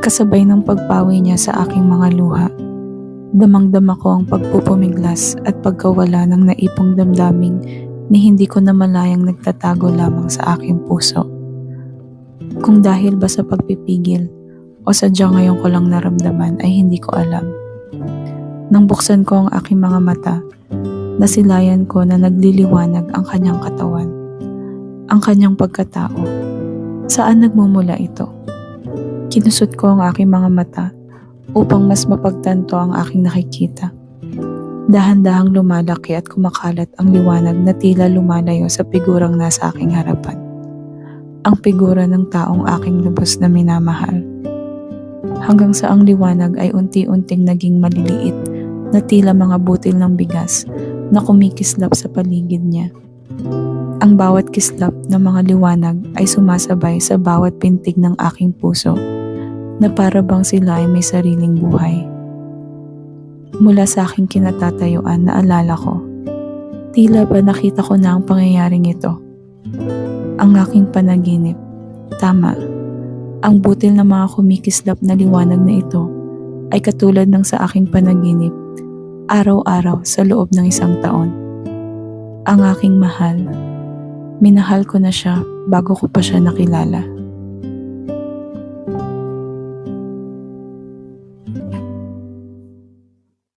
Kasabay ng pagpawi niya sa aking mga luha, damang-dama ko ang pagpupumiglas at pagkawala ng naipong damdaming ni hindi ko namalayang nagtatago lamang sa aking puso. Kung dahil ba sa pagpipigil o sadyang ngayon ko lang naramdaman ay hindi ko alam. Nang buksan ko ang aking mga mata, nasilayan ko na nagliliwanag ang kanyang katawan, ang kanyang pagkatao. Saan nagmumula ito? Kinusot ko ang aking mga mata upang mas mapagtanto ang aking nakikita. Dahan-dahang lumalaki at kumakalat ang liwanag na tila lumalayo sa figurang nasa aking harapan. Ang figura ng taong aking lubos na minamahal. Hanggang sa ang liwanag ay unti-unting naging maliliit na tila mga butil ng bigas na kumikislap sa paligid niya. Ang bawat kislap ng mga liwanag ay sumasabay sa bawat pintig ng aking puso na para bang sila ay may sariling buhay. Mula sa aking kinatatayuan naalala ko, tila ba nakita ko na ang pangyayaring ito. Ang aking panaginip, tama, ang butil na mga kumikislap na liwanag na ito ay katulad ng sa aking panaginip, araw-araw sa loob ng 1 taon. Ang aking mahal, minahal ko na siya bago ko pa siya nakilala.